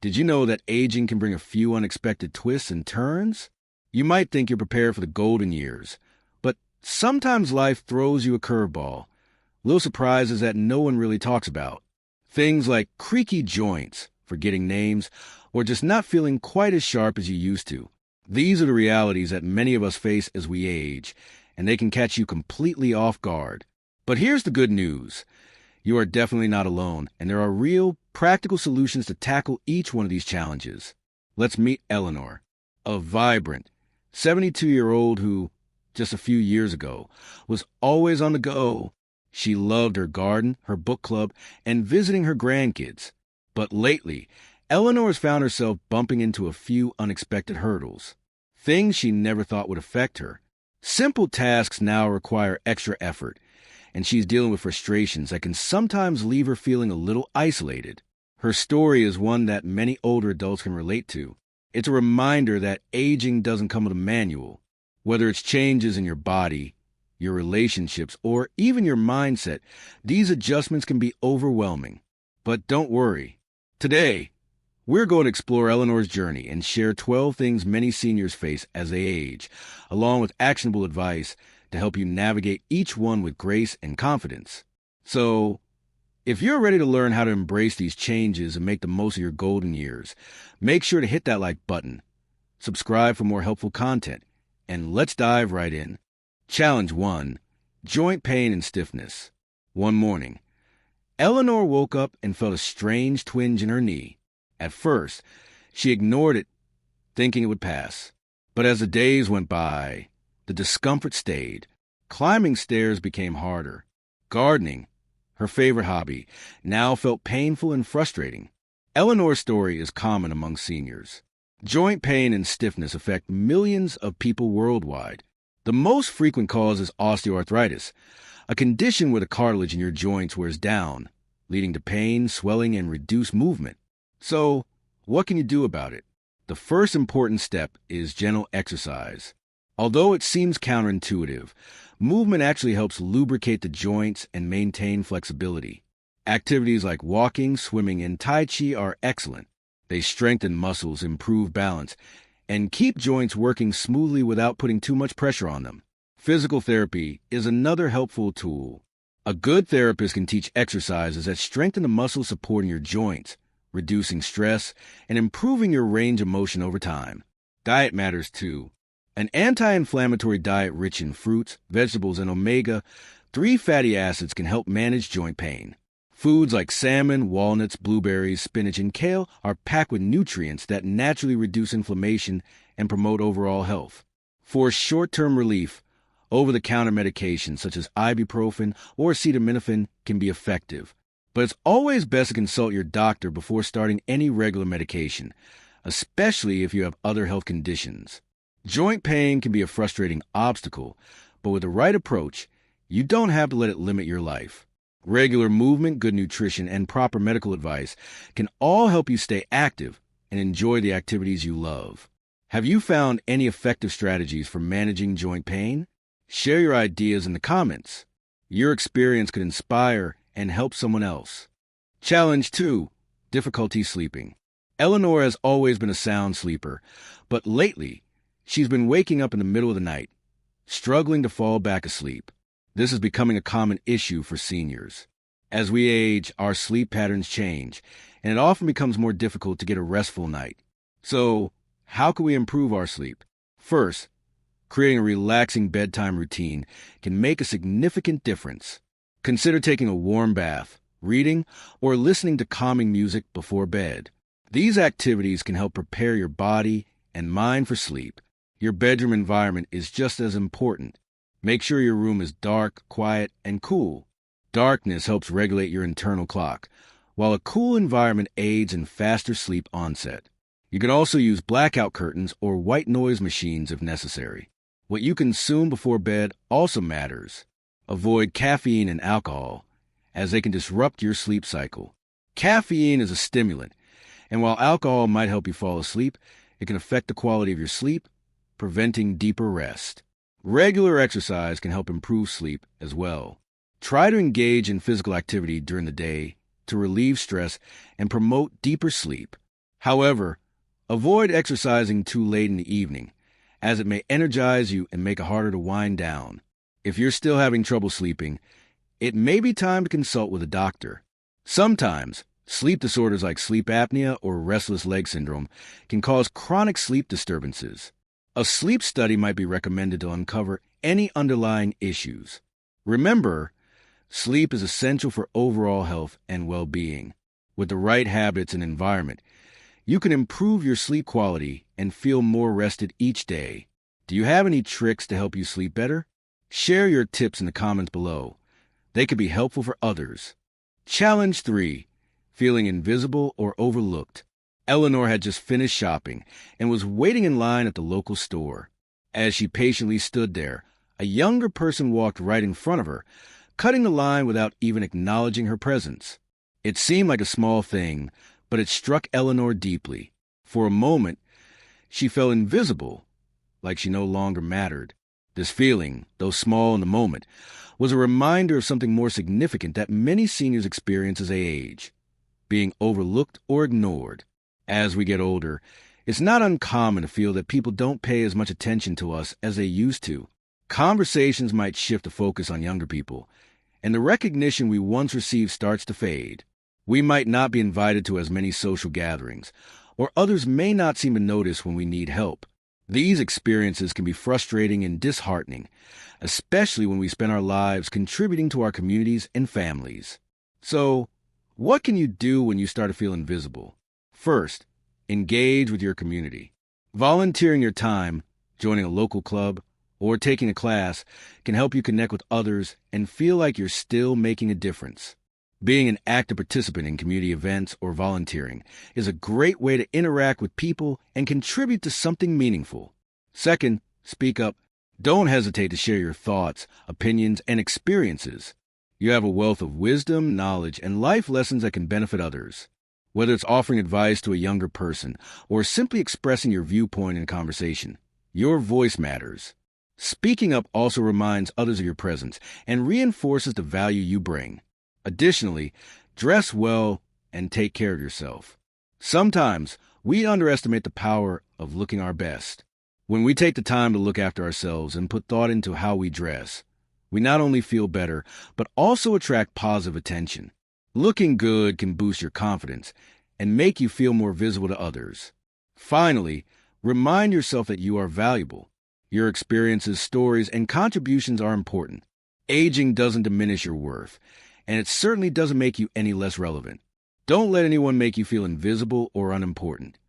Did you know that aging can bring a few unexpected twists and turns? You might think you're prepared for the golden years, but sometimes life throws you a curveball. Little surprises that no one really talks about. Things like creaky joints, forgetting names, or just not feeling quite as sharp as you used to. These are the realities that many of us face as we age, and they can catch you completely off guard. But here's the good news. You are definitely not alone, and there are real, practical solutions to tackle each one of these challenges. Let's meet Eleanor, a vibrant, 72-year-old who, just a few years ago, was always on the go. She loved her garden, her book club, and visiting her grandkids. But lately, Eleanor has found herself bumping into a few unexpected hurdles. Things she never thought would affect her. Simple tasks now require extra effort, and she's dealing with frustrations that can sometimes leave her feeling a little isolated. Her story is one that many older adults can relate to. It's a reminder that aging doesn't come with a manual. Whether it's changes in your body, your relationships, or even your mindset, these adjustments can be overwhelming. But don't worry. Today, we're going to explore Eleanor's journey and share 12 things many seniors face as they age, along with actionable advice to help you navigate each one with grace and confidence. So, if you're ready to learn how to embrace these changes and make the most of your golden years, make sure to hit that like button, subscribe for more helpful content, and let's dive right in. Challenge 1. Joint pain and stiffness. One morning, Eleanor woke up and felt a strange twinge in her knee. At first, she ignored it, thinking it would pass. But as the days went by, the discomfort stayed. Climbing stairs became harder. Gardening, her favorite hobby, now felt painful and frustrating. Eleanor's story is common among seniors. Joint pain and stiffness affect millions of people worldwide. The most frequent cause is osteoarthritis, a condition where the cartilage in your joints wears down, leading to pain, swelling, and reduced movement. So, what can you do about it? The first important step is gentle exercise. Although it seems counterintuitive, movement actually helps lubricate the joints and maintain flexibility. Activities like walking, swimming, and Tai Chi are excellent. They strengthen muscles, improve balance, and keep joints working smoothly without putting too much pressure on them. Physical therapy is another helpful tool. A good therapist can teach exercises that strengthen the muscles supporting your joints, reducing stress, and improving your range of motion over time. Diet matters too. An anti-inflammatory diet rich in fruits, vegetables, and omega-3 fatty acids can help manage joint pain. Foods like salmon, walnuts, blueberries, spinach, and kale are packed with nutrients that naturally reduce inflammation and promote overall health. For short-term relief, over-the-counter medications such as ibuprofen or acetaminophen can be effective. But it's always best to consult your doctor before starting any regular medication, especially if you have other health conditions. Joint pain can be a frustrating obstacle, but with the right approach, you don't have to let it limit your life. Regular movement, good nutrition, and proper medical advice can all help you stay active and enjoy the activities you love. Have you found any effective strategies for managing joint pain? Share your ideas in the comments. Your experience could inspire and help someone else. Challenge 2. Difficulty sleeping. Eleanor has always been a sound sleeper, but lately, she's been waking up in the middle of the night, struggling to fall back asleep. This is becoming a common issue for seniors. As we age, our sleep patterns change, and it often becomes more difficult to get a restful night. So, how can we improve our sleep? First, creating a relaxing bedtime routine can make a significant difference. Consider taking a warm bath, reading, or listening to calming music before bed. These activities can help prepare your body and mind for sleep. Your bedroom environment is just as important. Make sure your room is dark, quiet, and cool. Darkness helps regulate your internal clock, while a cool environment aids in faster sleep onset. You can also use blackout curtains or white noise machines if necessary. What you consume before bed also matters. Avoid caffeine and alcohol, as they can disrupt your sleep cycle. Caffeine is a stimulant, and while alcohol might help you fall asleep, it can affect the quality of your sleep, preventing deeper rest. Regular exercise can help improve sleep as well. Try to engage in physical activity during the day to relieve stress and promote deeper sleep. However, avoid exercising too late in the evening, as it may energize you and make it harder to wind down. If you're still having trouble sleeping, it may be time to consult with a doctor. Sometimes, sleep disorders like sleep apnea or restless leg syndrome can cause chronic sleep disturbances. A sleep study might be recommended to uncover any underlying issues. Remember, sleep is essential for overall health and well-being. With the right habits and environment, you can improve your sleep quality and feel more rested each day. Do you have any tricks to help you sleep better? Share your tips in the comments below. They could be helpful for others. Challenge 3. Feeling invisible or overlooked. Eleanor had just finished shopping and was waiting in line at the local store. As she patiently stood there, a younger person walked right in front of her, cutting the line without even acknowledging her presence. It seemed like a small thing, but it struck Eleanor deeply. For a moment, she felt invisible, like she no longer mattered. This feeling, though small in the moment, was a reminder of something more significant that many seniors experience as they age: being overlooked or ignored. As we get older, it's not uncommon to feel that people don't pay as much attention to us as they used to. Conversations might shift the focus on younger people, and the recognition we once received starts to fade. We might not be invited to as many social gatherings, or others may not seem to notice when we need help. These experiences can be frustrating and disheartening, especially when we spend our lives contributing to our communities and families. So, what can you do when you start to feel invisible? First, engage with your community. Volunteering your time, joining a local club, or taking a class can help you connect with others and feel like you're still making a difference. Being an active participant in community events or volunteering is a great way to interact with people and contribute to something meaningful. Second, speak up. Don't hesitate to share your thoughts, opinions, and experiences. You have a wealth of wisdom, knowledge, and life lessons that can benefit others. Whether it's offering advice to a younger person or simply expressing your viewpoint in a conversation, your voice matters. Speaking up also reminds others of your presence and reinforces the value you bring. Additionally, dress well and take care of yourself. Sometimes we underestimate the power of looking our best. When we take the time to look after ourselves and put thought into how we dress, we not only feel better, but also attract positive attention. Looking good can boost your confidence and make you feel more visible to others. Finally, remind yourself that you are valuable. Your experiences, stories, and contributions are important. Aging doesn't diminish your worth, and it certainly doesn't make you any less relevant. Don't let anyone make you feel invisible or unimportant,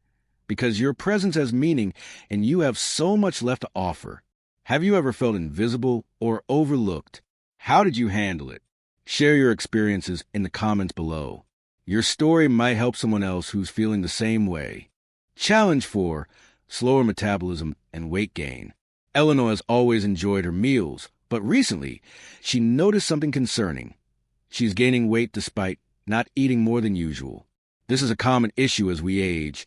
because your presence has meaning and you have so much left to offer. Have you ever felt invisible or overlooked? How did you handle it? Share your experiences in the comments below. Your story might help someone else who's feeling the same way. Challenge 4. Slower metabolism and weight gain. Eleanor has always enjoyed her meals, but recently she noticed something concerning. She's gaining weight despite not eating more than usual. This is a common issue as we age,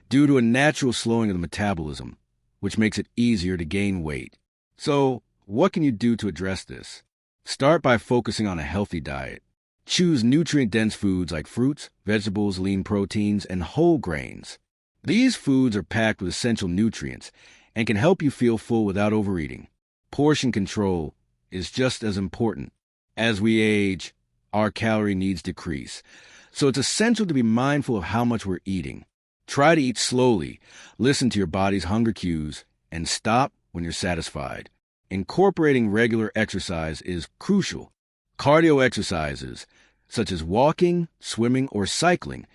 due to a natural slowing of the metabolism, which makes it easier to gain weight. So, what can you do to address this? Start by focusing on a healthy diet. Choose nutrient-dense foods like fruits, vegetables, lean proteins, and whole grains. These foods are packed with essential nutrients and can help you feel full without overeating. Portion control is just as important. As we age, our calorie needs decrease, so it's essential to be mindful of how much we're eating. Try to eat slowly, listen to your body's hunger cues, and stop when you're satisfied. Incorporating regular exercise is crucial. Cardio exercises, such as walking, swimming, or cycling,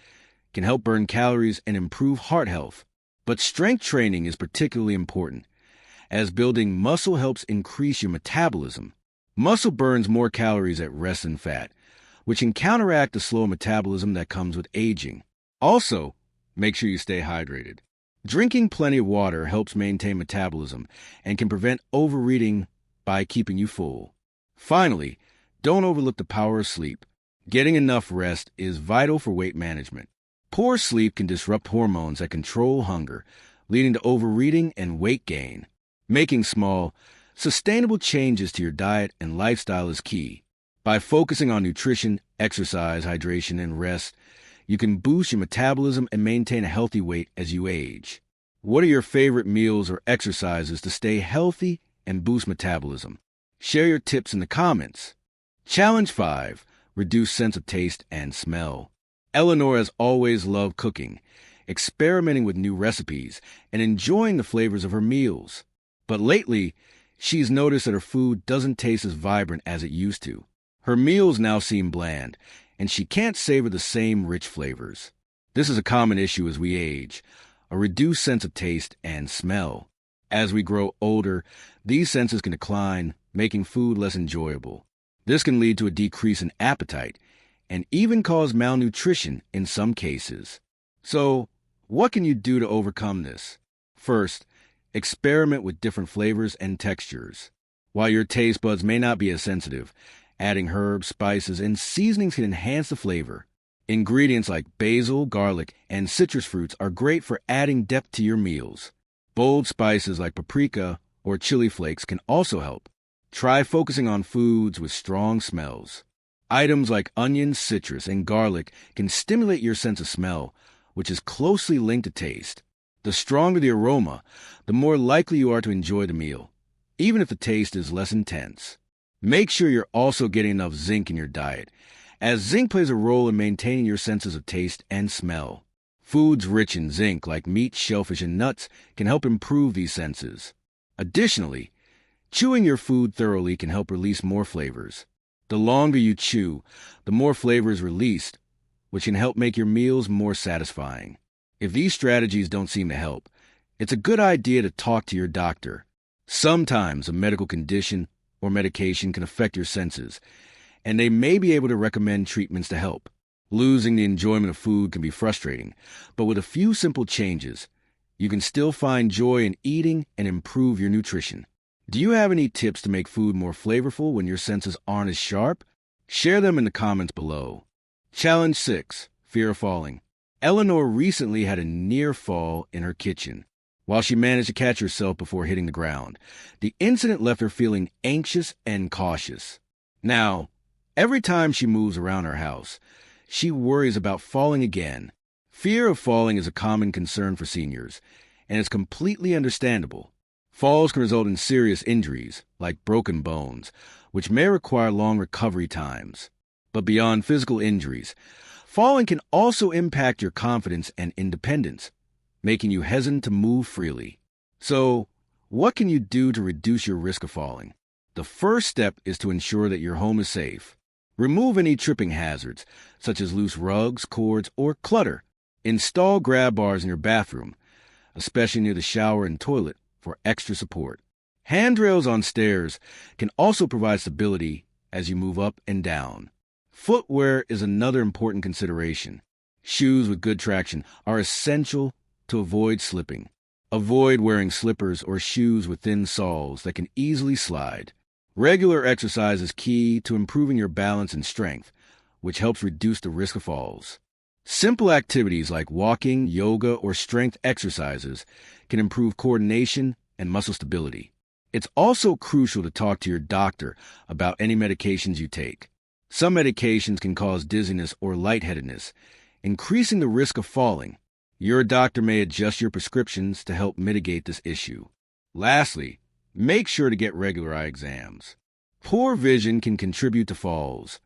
can help burn calories and improve heart health. But strength training is particularly important, as building muscle helps increase your metabolism. Muscle burns more calories at rest than fat, which can counteract the slow metabolism that comes with aging. Also, make sure you stay hydrated. Drinking plenty of water helps maintain metabolism and can prevent overeating by keeping you full. Finally, don't overlook the power of sleep. Getting enough rest is vital for weight management. Poor sleep can disrupt hormones that control hunger, leading to overeating and weight gain. Making small, sustainable changes to your diet and lifestyle is key. By focusing on nutrition, exercise, hydration, and rest, You can boost your metabolism and maintain a healthy weight as you age. What are your favorite meals or exercises to stay healthy and boost metabolism? Share your tips in the comments. Challenge 5. Reduce sense of taste and smell. Eleanor has always loved cooking, experimenting with new recipes, and enjoying the flavors of her meals. But lately, she's noticed that her food doesn't taste as vibrant as it used to. Her meals now seem bland, and she can't savor the same rich flavors. This is a common issue as we age, a reduced sense of taste and smell. As we grow older, these senses can decline, making food less enjoyable. This can lead to a decrease in appetite and even cause malnutrition in some cases. So, what can you do to overcome this? First, experiment with different flavors and textures. While your taste buds may not be as sensitive, adding herbs, spices, and seasonings can enhance the flavor. Ingredients like basil, garlic, and citrus fruits are great for adding depth to your meals. Bold spices like paprika or chili flakes can also help. Try focusing on foods with strong smells. Items like onions, citrus, and garlic can stimulate your sense of smell, which is closely linked to taste. The stronger the aroma, the more likely you are to enjoy the meal, even if the taste is less intense. Make sure you're also getting enough zinc in your diet, as zinc plays a role in maintaining your senses of taste and smell. Foods rich in zinc, like meat, shellfish, and nuts, can help improve these senses. Additionally, chewing your food thoroughly can help release more flavors. The longer you chew, the more flavor is released, which can help make your meals more satisfying. If these strategies don't seem to help, it's a good idea to talk to your doctor. Sometimes a medical condition or medication can affect your senses, and they may be able to recommend treatments to help. Losing the enjoyment of food can be frustrating, but with a few simple changes, you can still find joy in eating and improve your nutrition. Do you have any tips to make food more flavorful when your senses aren't as sharp? Share them in the comments below. Challenge 6. Fear of falling. Eleanor recently had a near fall in her kitchen. While she managed to catch herself before hitting the ground, the incident left her feeling anxious and cautious. Now, every time she moves around her house, she worries about falling again. Fear of falling is a common concern for seniors, and it's completely understandable. Falls can result in serious injuries, like broken bones, which may require long recovery times. But beyond physical injuries, falling can also impact your confidence and independence, making you hesitant to move freely. So, what can you do to reduce your risk of falling? The first step is to ensure that your home is safe. Remove any tripping hazards, such as loose rugs, cords, or clutter. Install grab bars in your bathroom, especially near the shower and toilet, for extra support. Handrails on stairs can also provide stability as you move up and down. Footwear is another important consideration. Shoes with good traction are essential to avoid slipping. Avoid wearing slippers or shoes with thin soles that can easily slide. Regular exercise is key to improving your balance and strength, which helps reduce the risk of falls. Simple activities like walking, yoga, or strength exercises can improve coordination and muscle stability. It's also crucial to talk to your doctor about any medications you take. Some medications can cause dizziness or lightheadedness, increasing the risk of falling. Your doctor may adjust your prescriptions to help mitigate this issue. Lastly, make sure to get regular eye exams. Poor vision can contribute to falls,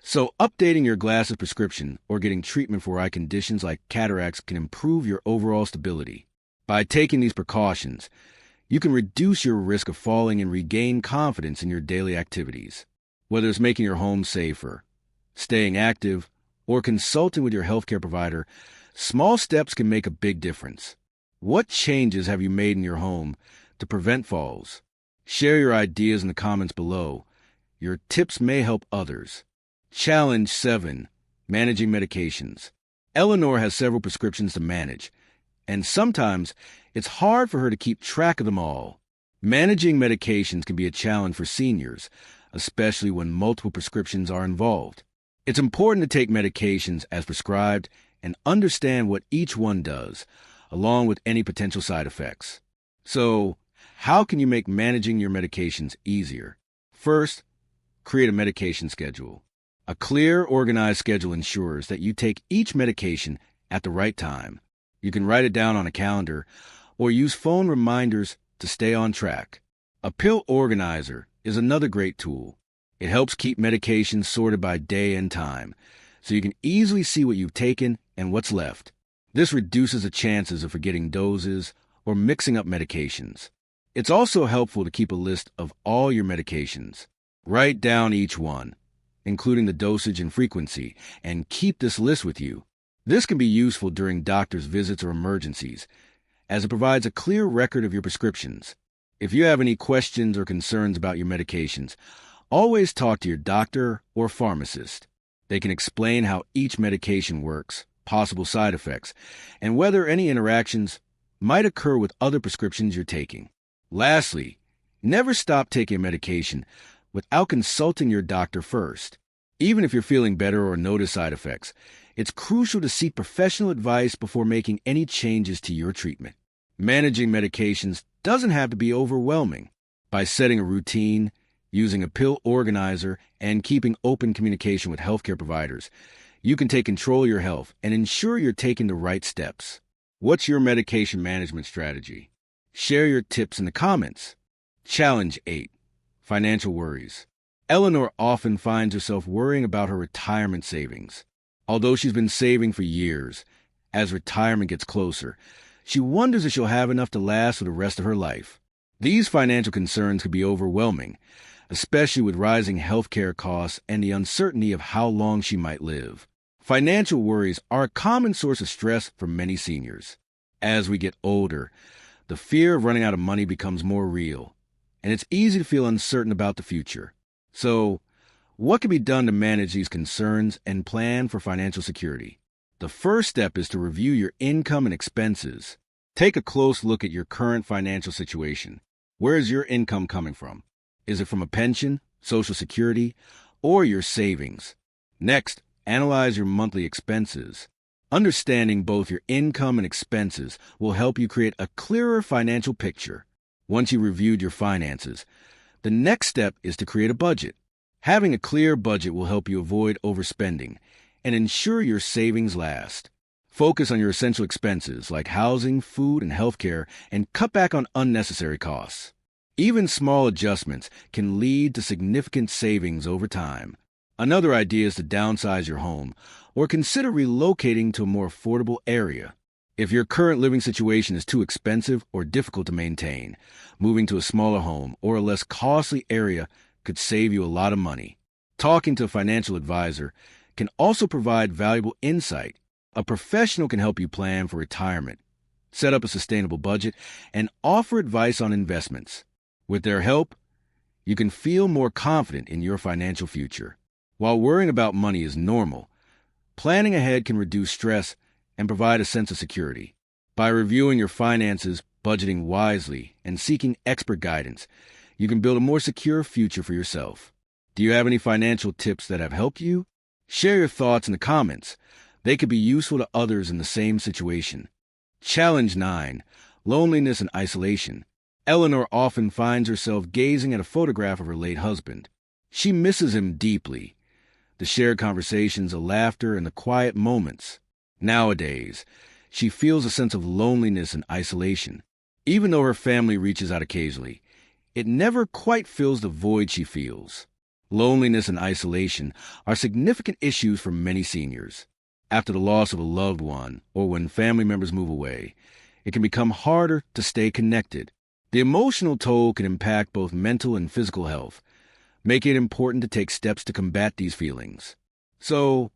so updating your glasses prescription or getting treatment for eye conditions like cataracts can improve your overall stability. By taking these precautions, you can reduce your risk of falling and regain confidence in your daily activities. Whether it's making your home safer, staying active, or consulting with your healthcare provider, small steps can make a big difference. What changes have you made in your home to prevent falls? Share your ideas in the comments below. Your tips may help others. Challenge 7. Managing medications. Eleanor has several prescriptions to manage, and sometimes it's hard for her to keep track of them all. Managing medications can be a challenge for seniors, especially when multiple prescriptions are involved. It's important to take medications as prescribed and understand what each one does, along with any potential side effects. So, how can you make managing your medications easier? First, create a medication schedule. A clear, organized schedule ensures that you take each medication at the right time. You can write it down on a calendar or use phone reminders to stay on track. A pill organizer is another great tool. It helps keep medications sorted by day and time, so you can easily see what you've taken and what's left. This reduces the chances of forgetting doses or mixing up medications. It's also helpful to keep a list of all your medications. Write down each one, including the dosage and frequency, and keep this list with you. This can be useful during doctor's visits or emergencies, as it provides a clear record of your prescriptions. If you have any questions or concerns about your medications, always talk to your doctor or pharmacist. They can explain how each medication works, possible side effects, and whether any interactions might occur with other prescriptions you're taking. Lastly, never stop taking medication without consulting your doctor first. Even if you're feeling better or notice side effects, it's crucial to seek professional advice before making any changes to your treatment. Managing medications doesn't have to be overwhelming. By setting a routine, using a pill organizer, and keeping open communication with healthcare providers, you can take control of your health and ensure you're taking the right steps. What's your medication management strategy? Share your tips in the comments. Challenge 8. Financial worries. Eleanor often finds herself worrying about her retirement savings. Although she's been saving for years, as retirement gets closer, she wonders if she'll have enough to last for the rest of her life. These financial concerns can be overwhelming, especially with rising healthcare costs and the uncertainty of how long she might live. Financial worries are a common source of stress for many seniors. As we get older, the fear of running out of money becomes more real, and it's easy to feel uncertain about the future. So, what can be done to manage these concerns and plan for financial security? The first step is to review your income and expenses. Take a close look at your current financial situation. Where is your income coming from? Is it from a pension, Social Security, or your savings? Next, analyze your monthly expenses. Understanding both your income and expenses will help you create a clearer financial picture. Once you've reviewed your finances, the next step is to create a budget. Having a clear budget will help you avoid overspending and ensure your savings last. Focus on your essential expenses like housing, food, and healthcare, and cut back on unnecessary costs. Even small adjustments can lead to significant savings over time. Another idea is to downsize your home or consider relocating to a more affordable area. If your current living situation is too expensive or difficult to maintain, moving to a smaller home or a less costly area could save you a lot of money. Talking to a financial advisor can also provide valuable insight. A professional can help you plan for retirement, set up a sustainable budget, and offer advice on investments. With their help, you can feel more confident in your financial future. While worrying about money is normal, planning ahead can reduce stress and provide a sense of security. By reviewing your finances, budgeting wisely, and seeking expert guidance, you can build a more secure future for yourself. Do you have any financial tips that have helped you? Share your thoughts in the comments. They could be useful to others in the same situation. Challenge 9. Loneliness and isolation. Eleanor often finds herself gazing at a photograph of her late husband. She misses him deeply. The shared conversations, the laughter, and the quiet moments. Nowadays, she feels a sense of loneliness and isolation. Even though her family reaches out occasionally, it never quite fills the void she feels. Loneliness and isolation are significant issues for many seniors. After the loss of a loved one or when family members move away, it can become harder to stay connected. The emotional toll can impact both mental and physical health, making it important to take steps to combat these feelings. So,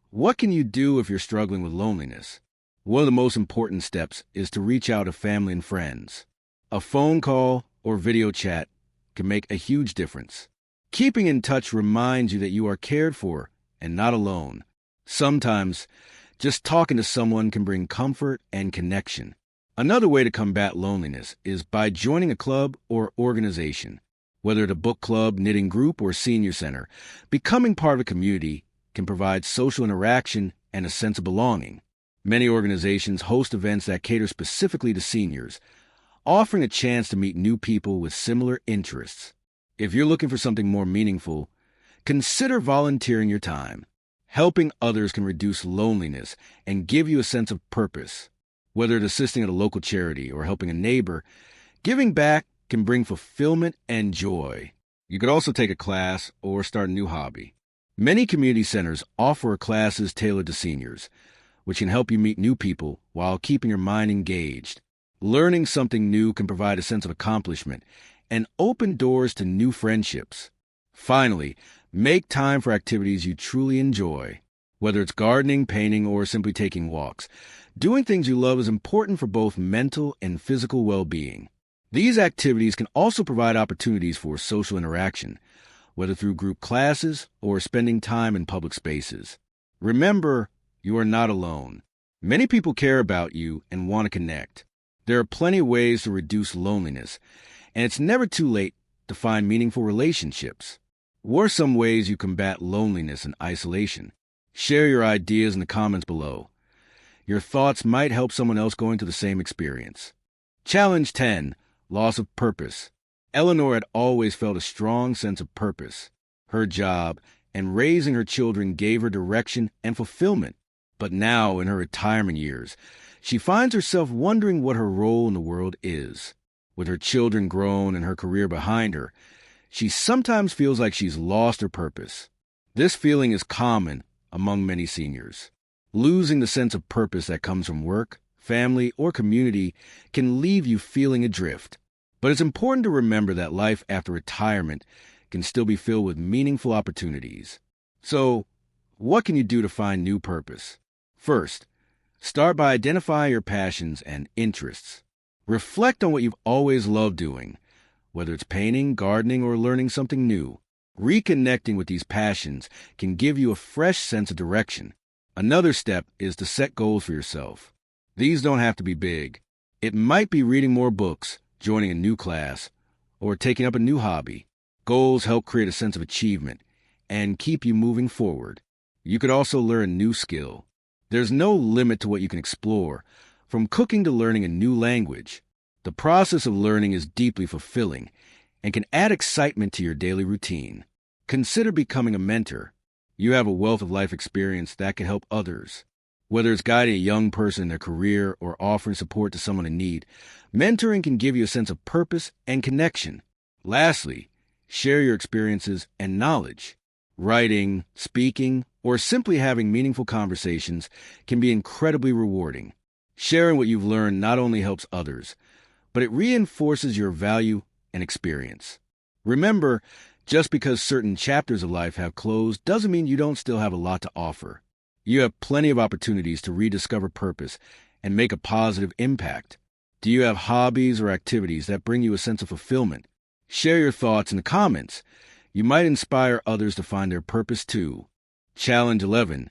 what can you do if you're struggling with loneliness? One of the most important steps is to reach out to family and friends. A phone call or video chat can make a huge difference. Keeping in touch reminds you that you are cared for and not alone. Sometimes, just talking to someone can bring comfort and connection. Another way to combat loneliness is by joining a club or organization. Whether it's a book club, knitting group, or senior center, becoming part of a community can provide social interaction and a sense of belonging. Many organizations host events that cater specifically to seniors, offering a chance to meet new people with similar interests. If you're looking for something more meaningful, Consider volunteering your time. Helping others can reduce loneliness and give you a sense of purpose. Whether it's assisting at a local charity or helping a neighbor, giving back can bring fulfillment and joy. You could also take a class or start a new hobby. Many community centers offer classes tailored to seniors, which can help you meet new people while keeping your mind engaged. Learning something new can provide a sense of accomplishment and open doors to new friendships. Finally, make time for activities you truly enjoy. Whether it's gardening, painting, or simply taking walks, doing things you love is important for both mental and physical well-being. These activities can also provide opportunities for social interaction, whether through group classes or spending time in public spaces. Remember, you are not alone. Many people care about you and want to connect. There are plenty of ways to reduce loneliness, and it's never too late to find meaningful relationships. What are some ways you combat loneliness and isolation? Share your ideas in the comments below. Your thoughts might help someone else going through the same experience. Challenge 10. Loss of purpose. Eleanor had always felt a strong sense of purpose. Her job and raising her children gave her direction and fulfillment. But now, in her retirement years, she finds herself wondering what her role in the world is. With her children grown and her career behind her, she sometimes feels like she's lost her purpose. This feeling is common among many seniors. Losing the sense of purpose that comes from work, family, or community can leave you feeling adrift. But it's important to remember that life after retirement can still be filled with meaningful opportunities. So, what can you do to find new purpose? First, start by identifying your passions and interests. Reflect on what you've always loved doing, whether it's painting, gardening, or learning something new. Reconnecting with these passions can give you a fresh sense of direction. Another step is to set goals for yourself. These don't have to be big. It might be reading more books, joining a new class, or taking up a new hobby. Goals help create a sense of achievement and keep you moving forward. You could also learn a new skill. There's no limit to what you can explore, from cooking to learning a new language. The process of learning is deeply fulfilling and can add excitement to your daily routine. Consider becoming a mentor. You have a wealth of life experience that can help others. Whether it's guiding a young person in their career or offering support to someone in need, mentoring can give you a sense of purpose and connection. Lastly, share your experiences and knowledge. Writing, speaking, or simply having meaningful conversations can be incredibly rewarding. Sharing what you've learned not only helps others, but it reinforces your value and experience. Remember, just because certain chapters of life have closed doesn't mean you don't still have a lot to offer. You have plenty of opportunities to rediscover purpose and make a positive impact. Do you have hobbies or activities that bring you a sense of fulfillment? Share your thoughts in the comments. You might inspire others to find their purpose too. Challenge 11.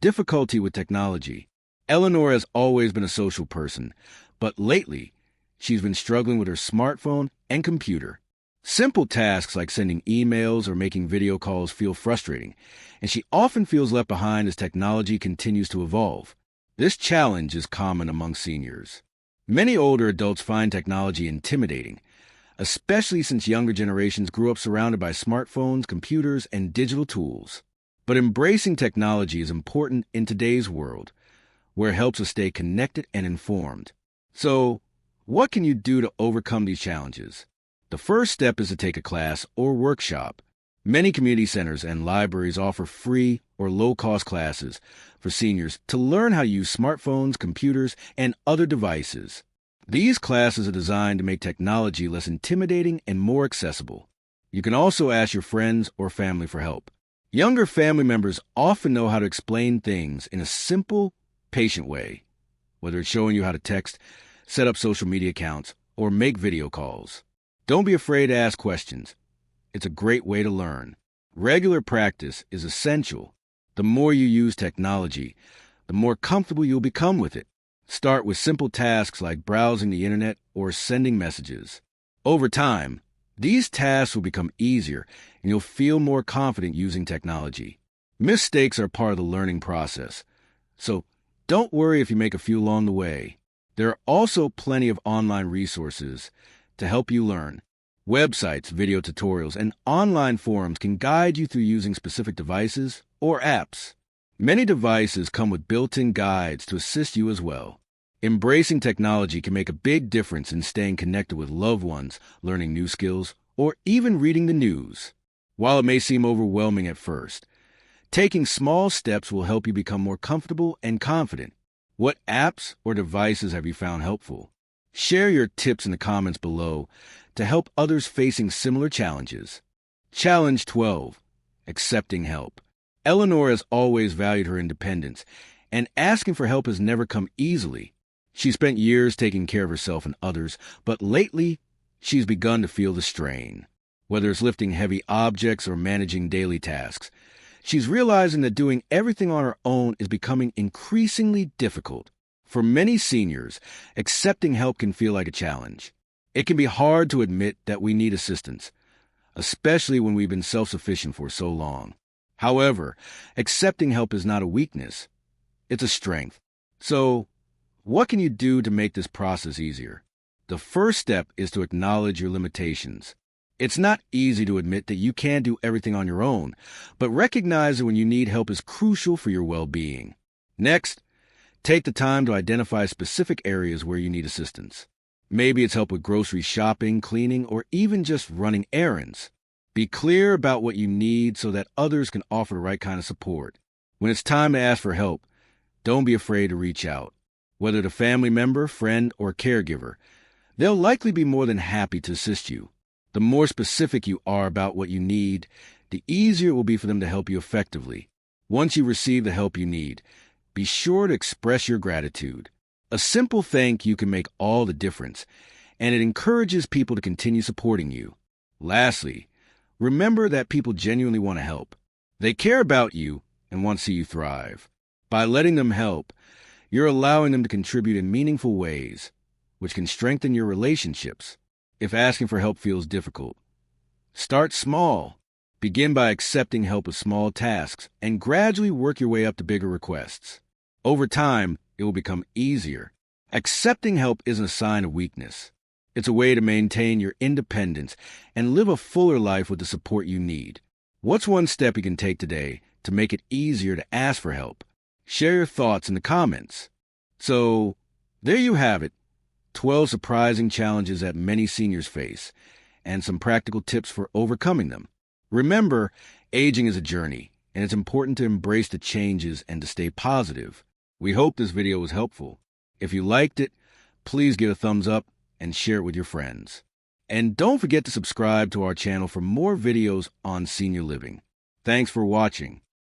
Difficulty with technology. Eleanor has always been a social person, but lately, she's been struggling with her smartphone and computer. Simple tasks like sending emails or making video calls feel frustrating, and she often feels left behind as technology continues to evolve. This challenge is common among seniors. Many older adults find technology intimidating, especially since younger generations grew up surrounded by smartphones, computers, and digital tools. But embracing technology is important in today's world, where it helps us stay connected and informed. So, what can you do to overcome these challenges? The first step is to take a class or workshop. Many community centers and libraries offer free or low-cost classes for seniors to learn how to use smartphones, computers, and other devices. These classes are designed to make technology less intimidating and more accessible. You can also ask your friends or family for help. Younger family members often know how to explain things in a simple, patient way, whether it's showing you how to text, set up social media accounts, or make video calls. Don't be afraid to ask questions. It's a great way to learn. Regular practice is essential. The more you use technology, the more comfortable you'll become with it. Start with simple tasks like browsing the internet or sending messages. Over time, these tasks will become easier and you'll feel more confident using technology. Mistakes are part of the learning process, so don't worry if you make a few along the way. There are also plenty of online resources to help you learn. Websites, video tutorials, and online forums can guide you through using specific devices or apps. Many devices come with built-in guides to assist you as well. Embracing technology can make a big difference in staying connected with loved ones, learning new skills, or even reading the news. While it may seem overwhelming at first, taking small steps will help you become more comfortable and confident. What apps or devices have you found helpful? Share your tips in the comments below to help others facing similar challenges. Challenge 12. Accepting help. Eleanor has always valued her independence, and asking for help has never come easily. She spent years taking care of herself and others, but lately, she's begun to feel the strain. Whether it's lifting heavy objects or managing daily tasks, she's realizing that doing everything on her own is becoming increasingly difficult. For many seniors, accepting help can feel like a challenge. It can be hard to admit that we need assistance, especially when we've been self-sufficient for so long. However, accepting help is not a weakness. It's a strength. So, what can you do to make this process easier? The first step is to acknowledge your limitations. It's not easy to admit that you can't do everything on your own, but recognizing when you need help is crucial for your well-being. Next, take the time to identify specific areas where you need assistance. Maybe it's help with grocery shopping, cleaning, or even just running errands. Be clear about what you need so that others can offer the right kind of support. When it's time to ask for help, don't be afraid to reach out. Whether it's a family member, friend, or caregiver, they'll likely be more than happy to assist you. The more specific you are about what you need, the easier it will be for them to help you effectively. Once you receive the help you need, be sure to express your gratitude. A simple thank you can make all the difference, and it encourages people to continue supporting you. Lastly, remember that people genuinely want to help. They care about you and want to see you thrive. By letting them help, you're allowing them to contribute in meaningful ways, which can strengthen your relationships. If asking for help feels difficult, start small. Begin by accepting help with small tasks and gradually work your way up to bigger requests. Over time, it will become easier. Accepting help isn't a sign of weakness. It's a way to maintain your independence and live a fuller life with the support you need. What's one step you can take today to make it easier to ask for help? Share your thoughts in the comments. So, there you have it. 12 surprising challenges that many seniors face, and some practical tips for overcoming them. Remember, aging is a journey, and it's important to embrace the changes and to stay positive. We hope this video was helpful. If you liked it, please give a thumbs up and share it with your friends. And don't forget to subscribe to our channel for more videos on senior living. Thanks for watching.